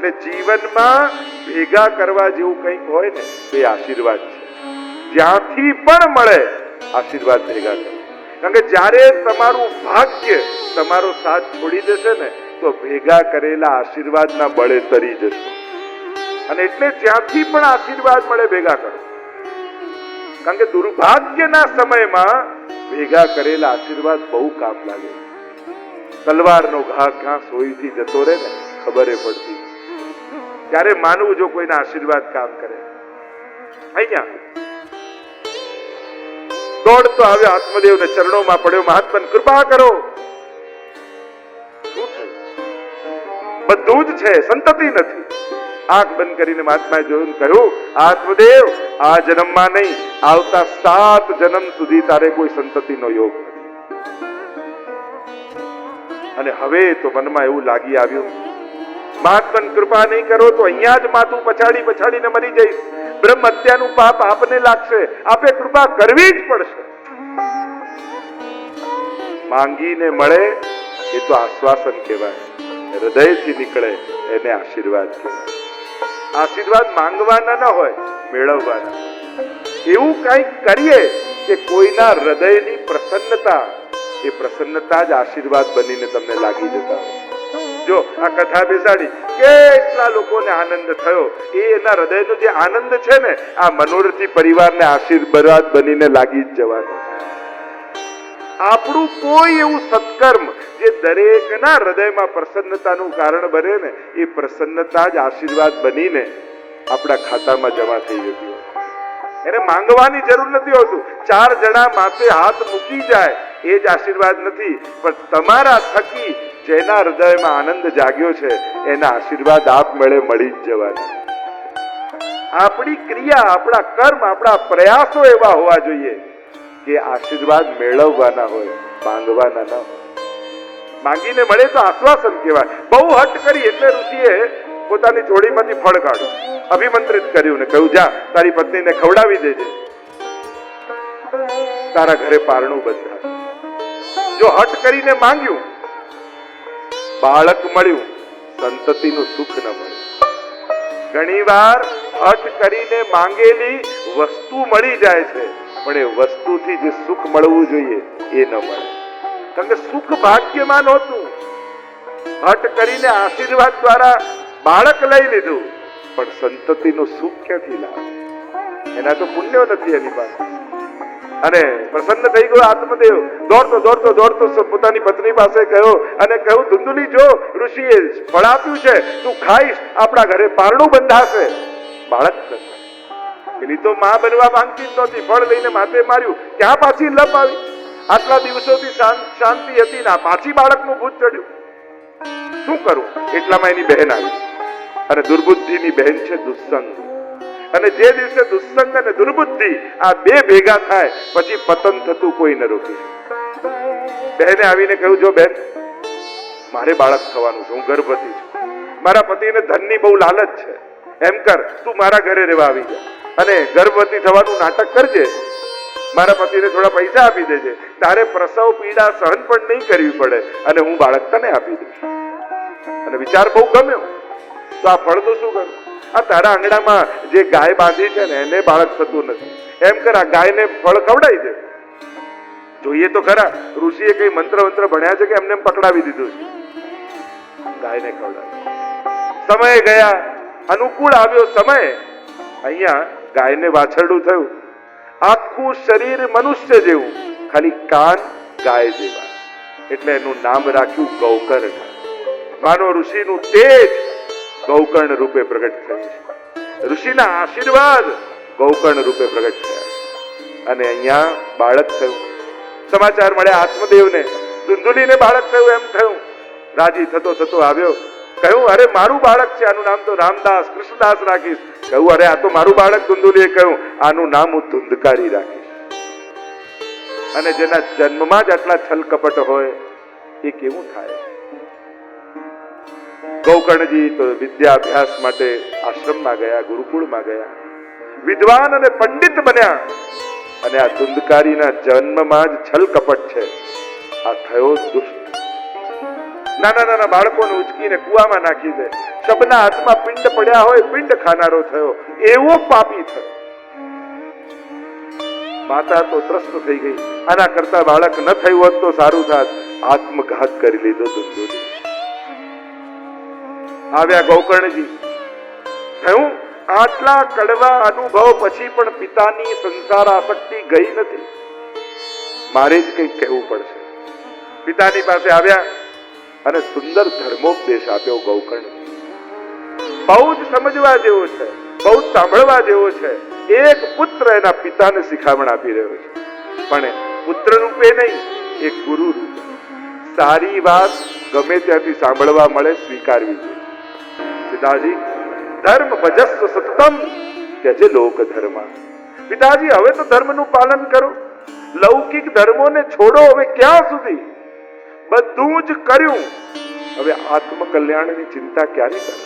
એટલે જીવનમાં ભેગા કરવા જેવું કંઈક હોય ને તો એ આશીર્વાદ છે. જ્યાંથી પણ મળે આશીર્વાદ ભેગા કરો. કારણ કે જ્યારે તમારું ભાગ્ય તમારો સાથ છોડી દેશે ને તો ભેગા કરેલા આશીર્વાદના બળે તરી જશો. અને એટલે જ્યાંથી પણ આશીર્વાદ મળે ભેગા કરો. કારણ કે દુર્ભાગ્યના સમયમાં ભેગા કરેલા આશીર્વાદ બહુ કામ લાગે. તલવારનો ઘા ક્યાં સોયથી જતો રહે ને ખબર પડતી. ત્યારે માનવું જો કોઈના આશીર્વાદ કામ કરે. અહીંયા દોડતો આવ્યો આત્મદેવને ચરણોમાં પડ્યો, મહાત્મા કૃપા કરો. શું થયું? બધું જ છે, સંતતિ નથી. આંખ બંધ કરીને મહાત્માએ જોયું, કહ્યું આત્મદેવ આ જન્મમાં નહીં, આવતા 7 જન્મ સુધી તારે કોઈ સંતતિનો યોગ નથી. અને હવે તો મનમાં એવું લાગી આવ્યું, મહાત્મા કૃપા નહીં કરો તો અહીંયા જ માથું પછાડીને મરી જઈશ. બ્રહ્મ હત્યાનું પાપ આપને લાગશે, આપે કૃપા કરવી જ પડશે. માંગીને મળે એ તો આશ્વાસન કહેવાય, હૃદયથી નીકળે એને આશીર્વાદ કહેવાય. આશીર્વાદ માંગવાના ન હોય, મેળવવાના. એવું કંઈક કરીએ કે કોઈના હૃદયની પ્રસન્નતા, એ પ્રસન્નતા જ આશીર્વાદ બનીને તમને લાગી જતા હોય. જો આ કથા બેસાડી કેટલા લોકોને આનંદ થયો, એ એના હૃદયનો જે આનંદ છે ને આ મનોરથી પરિવારને આશીર્વાદ બનીને લાગી જ જવાનો. આપણું કોઈ એવું સત્કર્મ જે દરેકના હૃદયમાં પ્રસન્નતાનું કારણ બને ને એ પ્રસન્નતા જ આશીર્વાદ બનીને આપણા ખાતામાં જમા થઈ જતી હોય. એને માંગવાની જરૂર નથી હોતું. 4 જણા માથે હાથ મૂકી જાય એ જ આશીર્વાદ નથી, પણ તમારા થકી જેના હૃદયમાં આનંદ જાગ્યો છે એના આશીર્વાદ આપમેળે મળી જ જવાના. આપણી ક્રિયા, આપણા કર્મ, આપણા પ્રયાસો એવા હોવા જોઈએ કે આશીર્વાદ મેળવવાના હોય, માંગવાના ન હોય. માંગીને મળે તો આશ્વાસન કહેવાય. બહુ હઠ કરી એટલે ઋષિએ પોતાની જોડીમાંથી ફળ કાઢ્યું, અભિમંત્રિત કર્યું ને કહ્યું, જા તારી પત્નીને ખવડાવી દેજે, તારા ઘરે પારણું બંધાશે. જો હઠ કરીને માંગ્યું, બાળક મળ્યું, સંતતિનું સુખ ન મળ્યું. ઘણીવાર હઠ કરીને માંગેલી વસ્તુ મળી જાય છે, પણ એ વસ્તુથી જે સુખ મળવું જોઈએ એ ન મળે. કારણ કે સુખ ભાગ્યમાં નહોતું. હઠ કરીને આશીર્વાદ દ્વારા બાળક લઈ લીધું, પણ સંતતિનું સુખ ક્યાંથી લાવે? એના તો પુણ્ય નથી એની પાસે. અને પ્રસન્ન થઈ ગયો આત્મદેવ. દોડતો પોતાની પત્ની પાસે ગયો અને કહ્યું, ધુંધુલી જો ઋષિએ ફળ આપ્યું છે, તું ખાઈશ, આપણા ઘરે પારણું બંધાશે. બાળક પેલી તો માં બનવા માંગતી જ નહોતી, ફળ લઈને માથે માર્યું, ક્યાં પાછી લપ આવી? આટલા દિવસોથી શાંતિ હતી ના, પાછી બાળકનું ભૂત ચડ્યું. શું કરું? એટલામાં એની બહેન આવી, અને દુર્બુદ્ધિની બહેન છે દુસ્સંગ. અને જે દિવસે દુસ્સંગ અને દુર્બુદ્ધિ આ બે ભેગા થાય પછી પતન થતું કોઈ ન રોકી શકે. બહેને આવીને કહ્યું, જો બેન, મારે બાળક થવાનું છે, હું ગર્ભવતી છું, મારા પતિને ધનની બહુ લાલચ છે, એમ કર તું મારા ઘરે રહેવા આવી જા અને ગર્ભવતી થવાનું નાટક કરજે, મારા પતિને થોડા પૈસા આપી દેજે, તારે પ્રસવ પીડા સહન પણ નહીં કરવી પડે અને હું બાળક તને આપી દઈશ. અને વિચાર બહુ ગમ્યો. તો આ ફળ તો શું કરું? આ તારા આંગણામાં જે ગાય બાંધી છે ને એને બાળક થતું નથી, એમ કર આ ગાયને ફળ ખવડાવી દે. જોઈએ તો ખરા ઋષિએ કઈ મંત્ર ભણ્યા છે કે એમને પકડાવી દીધું છે? ગાયને ખવડાવી. સમય ગયા, અનુકૂળ આવ્યો સમય. અહીંયા ગાયને વાછરડું થયું, આખું શરીર મનુષ્ય જેવું, ખાલી કાન ગાય જેવા, એટલે એનું નામ રાખ્યું ગૌકર્ણ. માનો ઋષિનું તેજ ગૌકર્ણ રૂપે પ્રગટ થયું છે. ઋષિના આશીર્વાદ ગૌકર્ણ રૂપે પ્રગટ થયા અને અહીંયા બાળક થયું. સમાચાર મળ્યા આત્મદેવને, ધુંધુલીને બાળક થયું એમ થયું. રાજી થતો આવ્યો, કહ્યું, અરે મારું બાળક છે, આનું નામ તો રામદાસ કૃષ્ણદાસ રાખીશ. કહ્યું, અરે આ તો મારું બાળક. ધુંધુલીએ કહ્યું, આનું નામ હું ધુંધકારી રાખીશ. અને જેના જન્મમાં જ આટલા છલ કપટ હોય એ કેવું થાય? ગૌકર્ણજી તો વિદ્યા અભ્યાસ માટે આશ્રમમાં ગયા, ગુરુકુળમાં ગયા, વિદ્વાન અને પંડિત બન્યા. અને આ ધુંધકારીના જન્મમાં જ છલ કપટ છે. આ થયો દુષ્ટ. નાના બાળકોને ઉચકીને કુવામાં નાખી દે, શબના હાથમાં પિંડ પડ્યા હોય પિંડ ખાનારો થયો, એવો પાપી થયો. માતા તો ત્રસ્ત થઈ ગઈ. આના કરતા બાળક ન થયું હોત તો સારું થાત. આત્મઘાત કરી લીધો દુર્યોધન. આવ્યા ગોકર્ણજી. થયું આટલા કડવા અનુભવ પછી પણ પિતાની સંસાર આસક્તિ ગઈ નથી. મારે જ કંઈક કહેવું પડશે. પિતાની પાસે આવ્યા અને સુંદર ધર્મોપદેશ આપ્યો ગોકર્ણજી. બહુ જ સમજવા જેવો છે, બહુ જ સાંભળવા જેવો છે. એક પુત્ર એના પિતાને શિખામણ આપી રહ્યો છે, પણ પુત્ર રૂપે નહીં, એક ગુરુ રૂપે. સારી વાત ગમે ત્યાંથી સાંભળવા મળે સ્વીકારવી જોઈએ. પિતાજી, ધર્મ ભજસ્વ સતતમ ત્યજે લોક ધર્મ. પિતાજી, હવે તો ધર્મનું પાલન કરો, લૌકિક ધર્મોને છોડો. હવે ક્યાં સુધી? બધું જ કર્યું, હવે આત્મકલ્યાણની ચિંતા ક્યારે કરો?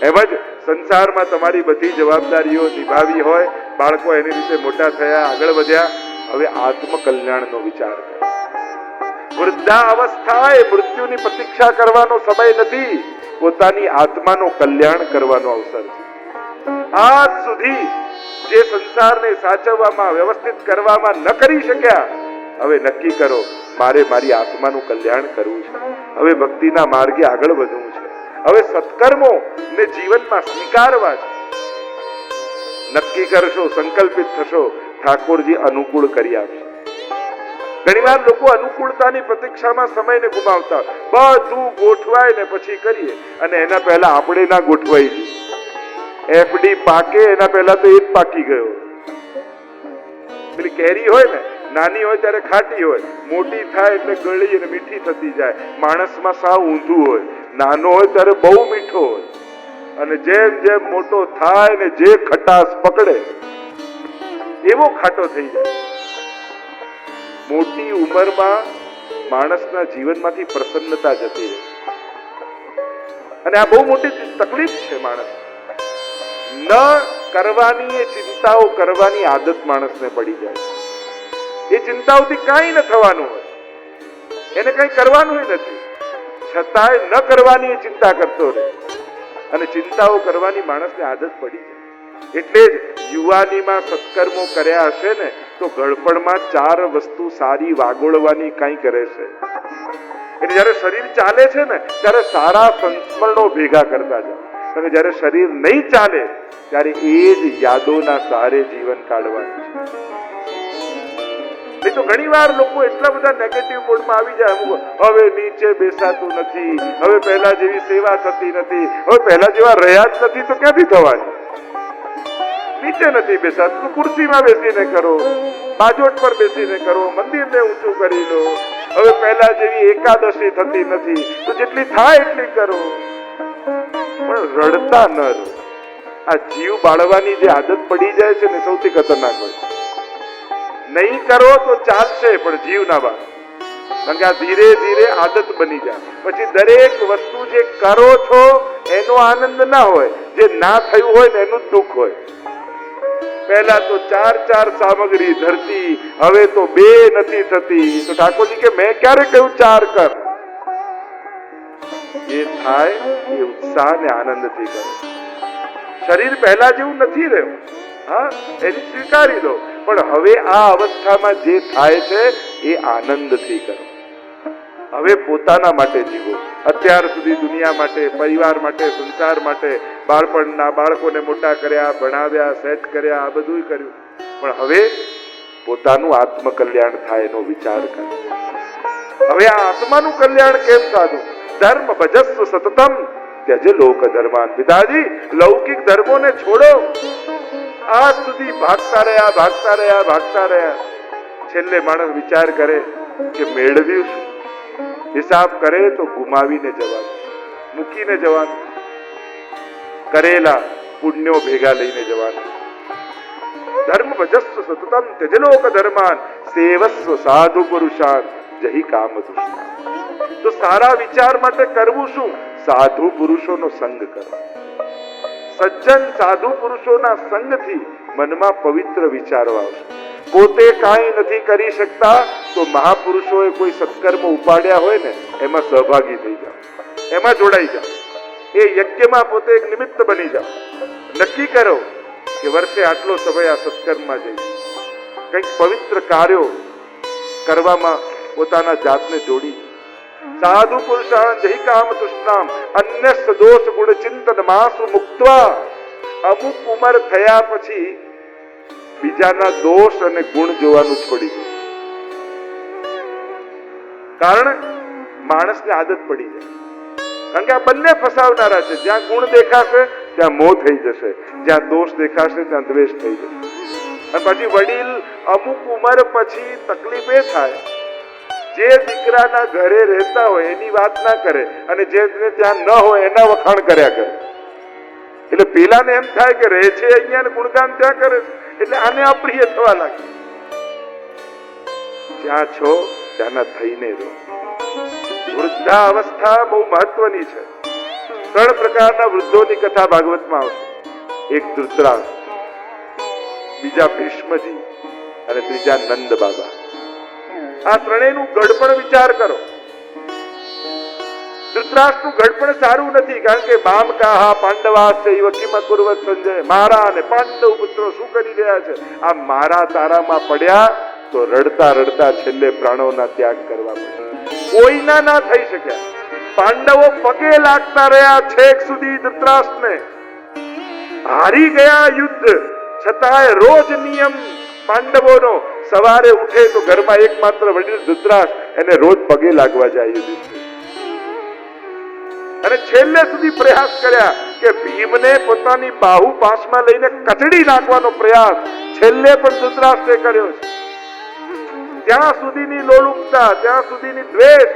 એમ જ સંસારમાં તમારી બધી જવાબદારીઓ નિભાવી હોય, બાળકો એની રીતે મોટા થયા, આગળ વધ્યા, હવે આત્મકલ્યાણનો વિચાર કરો. વૃદ્ધા અવસ્થા એ મૃત્યુની પ્રતીક્ષા કરવાનો સમય નથી, પોતાની આત્માનો કલ્યાણ કરવાનો અવસર છે. આજ સુધી જે સંસારને સાચવવામાં, વ્યવસ્થિત કરવામાં ન કરી શક્યા, હવે નક્કી કરો મારે મારી આત્માનું કલ્યાણ કરવું છે. હવે ભક્તિના માર્ગે આગળ વધવું છે. હવે સત્કર્મો ને જીવનમાં સ્વીકારવા છે. નક્કી કરશો, સંકલ્પિત થશો, ઠાકોરજી અનુકૂળ કરી આપશે. ઘણીવાર લોકો અનુકૂળતાની પ્રતીક્ષામાં સમયને ગુમાવતા, બધું ગોઠવાય ને પછી કરીએ, અને એના પહેલા આપણે ના ગોઠવાઈ જઈએ. એફડી પાકે એના પહેલા તો એ જ પાકી ગયો. પેલી કેરી હોય ને, નાની હોય ત્યારે ખાટી હોય, મોટી થાય એટલે ગળી અને મીઠી થતી જાય. માણસમાં સાવ ઊંધું હોય, નાનો હોય ત્યારે બહુ મીઠો હોય, અને જેમ જેમ મોટો થાય ને જે ખટાશ પકડે એવો ખાટો થઈ જાય. મોટી ઉંમરમાં માણસના જીવનમાંથી પ્રસન્નતા જતી રહે, અને આ બહુ મોટી તકલીફ છે. માણસ ન કરવાની એ ચિંતાઓ કરવાની આદત માણસને પડી જાય. એ ચિંતાઓથી કાંઈ ન થવાનું હોય, એને કંઈ કરવાનું નથી, છતાંય ન કરવાની એ ચિંતા કરતો રહે, અને ચિંતાઓ કરવાની માણસને આદત પડી જાય. એટલે જ યુવાનીમાં સત્કર્મો કર્યા હશે ને તો ગળપણમાં 4 વસ્તુ સારી વાગોળવાની કઈ કરે છે. એટલે જયારે શરીર ચાલે છે ને ત્યારે સારા સંસ્મરણો ભેગા કરતા જાઓ, અને જયારે શરીર નહીં ચાલે ત્યારે એ જ યાદોના સહારે જીવન કાઢવાનું છે. નહીં તો ઘણી વાર લોકો એટલા બધા નેગેટિવ મોડમાં આવી જાય, હવે નીચે બેસાતું નથી, હવે પહેલા જેવી સેવા થતી નથી, હવે પહેલા જેવા રહ્યા જ નથી, તો ક્યાંથી થવાની? નીચે નથી બેસાતું તો ખુરશીમાં બેસીને કરો, બાજોટ પર બેસીને કરો, મંદિરને ઊંચું કરી લો. હવે પહેલા જેવી એકાદશી થતી નથી તો જેટલી થાય એટલી કરો, પણ રડતા ન રહો. આ જીવ બાળવાની જે આદત પડી જાય છે ને સૌથી ખતરનાક હોય. નહીં કરો તો ચાલશે પણ જીવ ના બાળ, કારણ કે આ ધીરે ધીરે આદત બની જાય. પછી દરેક વસ્તુ જે કરો છો એનો આનંદ ના હોય, જે ના થયું હોય ને એનું દુઃખ હોય. પહેલા તો 4 સામગ્રી ધરતી, હવે તો 2 નથી થતી, તો ઠાકોરજી કે મેં ક્યારે કહ્યું 4 કર? એ થાય એ ઉત્સાહ ને આનંદ થી કરો. શરીર પહેલા જેવું નથી રહ્યું, હા એની સ્વીકારી લો, પણ હવે આ અવસ્થામાં જે થાય છે એ આનંદ થી કરો. હવે પોતાના માટે જીવો. અત્યાર સુધી દુનિયા માટે, પરિવાર માટે, સંસાર માટે બાળપણના બાળકોને મોટા કર્યા, ભણાવ્યા, સેટ કર્યા, આ બધું કર્યું, પણ હવે પોતાનું આત્મકલ્યાણ થાય એનો વિચાર કરો. હવે આ આત્માનું કલ્યાણ કેમ સાધું? ધર્મ ભજસ્વ સતતમ ત્યજે લોક ધર્માન. પિતાજી, લૌકિક ધર્મોને છોડો. આજ સુધી ભાગતા રહ્યા. છેલ્લે માણસ વિચાર કરે કે મેળવ્યું શું? હિસાબ કરે તો ગુમાવીને જવાનું, મૂકીને જવાનું, કરેલા પુણ્યો ભેગા લઈને જવાનું. ધર્મ ભજસ્વ સતતમ ત્યજે લોક ધર્માન સેવસ્વ સાધુ પુરુષાન જહી કામ તૃષ્ણા. તો સારા વિચાર માટે કરવું શું? સાધુ પુરુષોનો સંગ કરો. સજ્જન સાધુ પુરુષોના સંગથી મનમાં પવિત્ર વિચારો આવશે. પોતે કાંઈ નથી કરી શકતા તો મહાપુરુષોએ કોઈ સત્કર્મ ઉપાડ્યા હોય ને એમાં સહભાગી થઈ જાઓ, એમાં જોડાઈ જાઓ. એ યજ્ઞમાં પોતે એક નિમિત્ત બની જાઓ. નક્કી કરો કે વર્ષે આટલો સમય આ સત્કર્મમાં જઈશ, કંઈક પવિત્ર કાર્યો કરવામાં પોતાના જાતને જોડી. સાધુ પુરુષાન જય કામ તૃષ્ણામ અન્ય સદોષ ગુણ ચિંતન માસુ મુક્ત્વા. અમુક ઉંમર થયા પછી બીજાના દોષ અને ગુણ જોવાનું છોડી દે. કારણ માણસને આદત પડી જાય. કારણ કે આ બંને ફસાવનારા છે. જ્યાં ગુણ દેખાશે ત્યાં મોહ થઈ જશે, જ્યાં દોષ દેખાશે ત્યાં દ્વેષ થઈ જશે. અને પછી વડીલ અમુક ઉંમર પછી તકલીફ એ થાય, જે દીકરાના ઘરે રહેતા હોય એની વાત ના કરે અને જે ત્યાં ન હોય એના વખાણ કર્યા કરે. એટલે પેલાને એમ થાય કે રહે છે અહીંયા ને ગુણગાન ત્યાં કરે છે, એટલે આને અપ્રિય થવા લાગે. જ્યાં છો ત્યાંના થઈને રહો. વૃદ્ધા અવસ્થા બહુ મહત્વની છે. 3 પ્રકારના વૃદ્ધોની કથા ભાગવતમાં આવશે. એક ધૃતરાષ્ટ્ર, બીજા ભીષ્મજી અને ત્રીજા નંદ બાબા. આ ત્રણેયનું ગડપણ વિચાર કરો. ધૃતરાષ્ટ્રનું ગડપણ સારું નથી, કારણ કે બામ કાહા પાંડવાસ્યૈવ કિમ અકુર્વત સંજય. મારા અને પાંડવ પુત્રો શું કરી રહ્યા છે? આ મારા તારામાં પડ્યા તો રડતા રડતા છેલ્લે પ્રાણોના ત્યાગ કરવા પડ્યા. કોઈના ના થઈ શક્યા. પાંડવો પગે લાગતા રહ્યા છેક સુધી ધૃતરાષ્ટ્રને. હારી ગયા યુદ્ધ છતાંય રોજ નિયમ પાંડવોનો, સવારે ઉઠે તો ઘરમાં એકમાત્ર વડીલ ધૃતરાષ્ટ્ર એને રોજ પગે લાગવા જાય યુધિષ્ઠિર. અને છેલ્લે સુધી પ્રયાસ કર્યા કે ભીમને પોતાની બાહુ પાસમાં લઈને કચડી નાખવાનો પ્રયાસ છેલ્લે પણ ધૃતરાષ્ટ્રે કર્યો છે. ત્યાં સુધીની લોલુપતા, ત્યાં સુધીની દ્વેષ,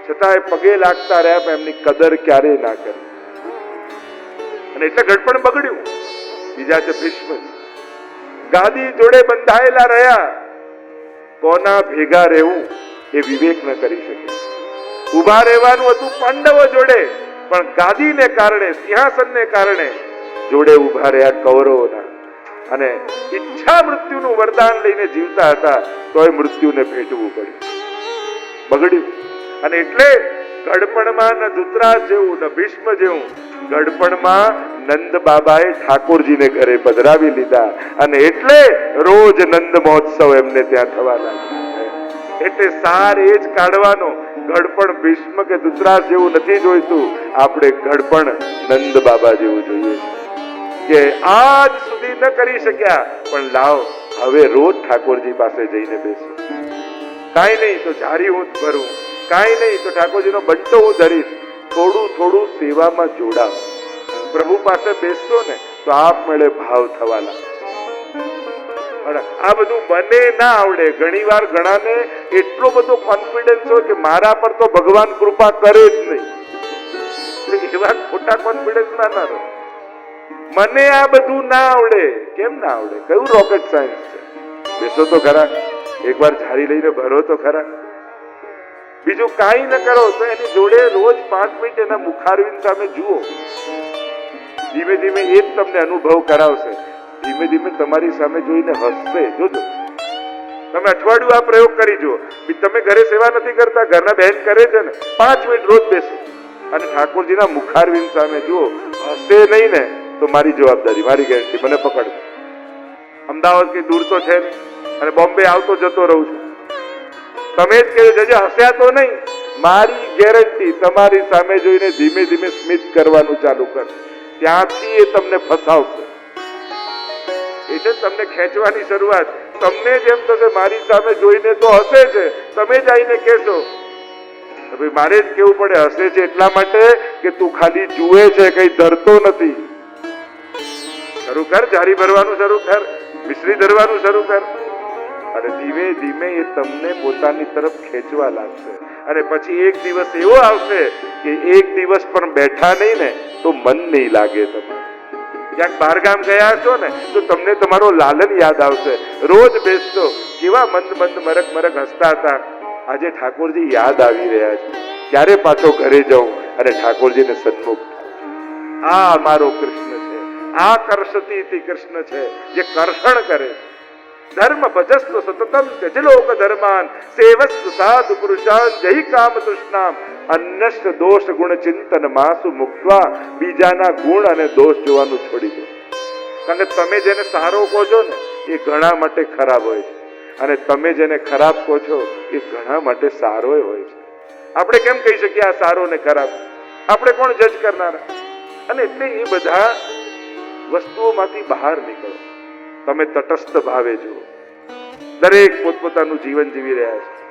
છતાંય પગે લાગતા રહ્યા પણ એમની કદર ક્યારેય ના કરી. અને એટલે ગડપણ બગડ્યું. બીજા છે ભીષ્મજી. ગાદી જોડે બંધાયેલા રહ્યા, કોના ભેગા રહેવું એ વિવેક ન કરી શકે. ઉભા રહેવાનું હતું પાંડવો જોડે, પણ ગાદીને કારણે, સિંહાસનને કારણે જોડે ઉભા રહ્યા કૌરવોના. અને ઈચ્છા મૃત્યુનું વરદાન લઈને જીવતા હતા તોય મૃત્યુને ભેટવું પડ્યું. બગડ્યું. અને એટલે ગડપણમાં ન ધૃતરાષ્ટ્ર જેવું ન ભીષ્મ જેવું, ગડપણમાં નંદ બાબાએ ઠાકોરજીને ઘરે પધરાવી લીધા. અને એટલે રોજ નંદ મહોત્સવ એમને ત્યાં થવા લાગ્યો. એટલે સાર એ જ કાઢવાનો. ગડપણ ભીષ્મ કે ધૃતરાષ્ટ્ર જેવું નથી જોઈતું, આપણે ગડપણ નંદ બાબા જેવું જોઈએ કે આજ સુધી ન કરી શક્યા, પણ લાવ હવે રોજ ઠાકોરજી પાસે જઈને બેસું. કાંઈ નહીં તો જારી હું ભરું, કાંઈ નહીં તો ઠાકોરજીનો બંટો હું ધરીશ. થોડું થોડું સેવામાં જોડાવ. પ્રભુ પાસે બેસશો ને તો આપમેળે ભાવ થવા લાગે. આ બધું મને ના આવડે. ઘણી વાર ઘણાને એટલો બધો કોન્ફિડન્સ હોય કે મારા પર તો ભગવાન કૃપા કરે જ નહીં. એવા ખોટા કોન્ફિડન્સ ના રહો. મને આ બધું ના આવડે. કેમ ના આવડે? કયું રોકેટ સાયન્સ છે? બેસો તો ખરા, એકવાર ઝારી લઈને ભરો તો ખરા. બીજું કાંઈ ન કરો તો એની જોડે રોજ 5 મિનિટ એના મુખારવિંદ સામે જુઓ. ધીમે ધીમે એ જ તમને અનુભવ કરાવશે. ધીમે ધીમે તમારી સામે જોઈને હસશે. જોજો, તમે અઠવાડિયું આ પ્રયોગ કરી જુઓ. તમે ઘરે સેવા નથી કરતા, ઘરના બહેન કરે છે ને, 5 મિનિટ રોજ બેસો અને ઠાકોરજીના મુખારવિંદ સામે જુઓ. હસે નહીં ને તો મારી જવાબદારી, મારી ગેરંટી, મને પકડ. અમદાવાદ કઈ દૂર તો છે અને બોમ્બે આવતો જતો રહું છું. તમે જ કહ્યું જજે, હસ્યા તો નહીં. મારી ગેરંટી, તમારી સામે જોઈને ધીમે ધીમે સ્મિત કરવાનું ચાલુ કર. ત્યાંથી એ તમને ફસાવશે. એ છે તમને ખેંચવાની શરૂઆત. તમને જેમ થશે મારી સામે જોઈને તો હસે છે, તમે જ આવીને કહેશો મારે જ કેવું પડે હસે છે એટલા માટે કે તું ખાલી જુએ છે, કઈ ધરતો નથી. શરૂ કર, જારી ભરવાનું શરૂ કર, મિશ્રી ધરવાનું શરૂ કર, અને ધીમે ધીમે એ તમને પોતાની તરફ ખેંચવા લાગશે. અને પછી એક દિવસ એવો આવશે કે એક દિવસ પણ બેઠા નહીં ને તો મન નહીં લાગે. તમે ક્યાંક બહાર ગામ ગયા છો ને તો તમને તમારો લાલન યાદ આવશે. રોજ બેસતો, કેવા મંદ મંદ મરક મરક હસતા હતા. આજે ઠાકોરજી યાદ આવી રહ્યા છે. ક્યારે પાછો ઘરે જાઉં અને ઠાકોરજીને સન્મુખ. આ અમારો કૃષ્ણ છે. આ કર્ષતી કૃષ્ણ છે જે કર્ષણ કરે. ધર્મ ભજસ્વ સતતમ ત્યજ લોક ધર્માન સેવસ્વ સાધુ પુરુષાન જય કામ તૃષ્ણામ અન્યસ્ત દોષ ગુણ ચિંતન માસુ મુક્તવા, બીજાના ગુણ અને દોષ જોવાનું છોડી દો. કારણ કે તમે જેને સારો કહો છો ને એ ઘણા માટે ખરાબ હોય છે, અને તમે જેને ખરાબ કહો છો એ ઘણા માટે સારો હોય છે. આપણે કેમ કહી શકીએ આ સારો ને ખરાબ? આપણે કોણ જજ કરનારા? અને એટલે એ બધા વસ્તુઓમાંથી બહાર નીકળો. તમે તટસ્થ ભાવે જુઓ. દરેક પોતપોતાનું જીવન જીવી રહ્યા છે.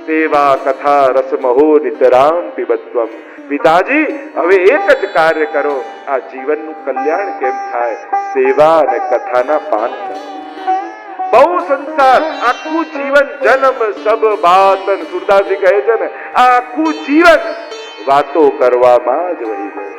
સેવા કથા રસમહો નિતરામ પીબત્વમ. પિતાજી, હવે એક જ કાર્ય કરો, આ જીવનનું કલ્યાણ કેમ થાય? સેવા અને કથાના પાન કરો. બહુ સંસાર, આખું જીવન જન્મ સબ બાતન, સુરદાસજી કહે છે ને, આખું જીવન વાતો કરવામાં જ વહી ગયું.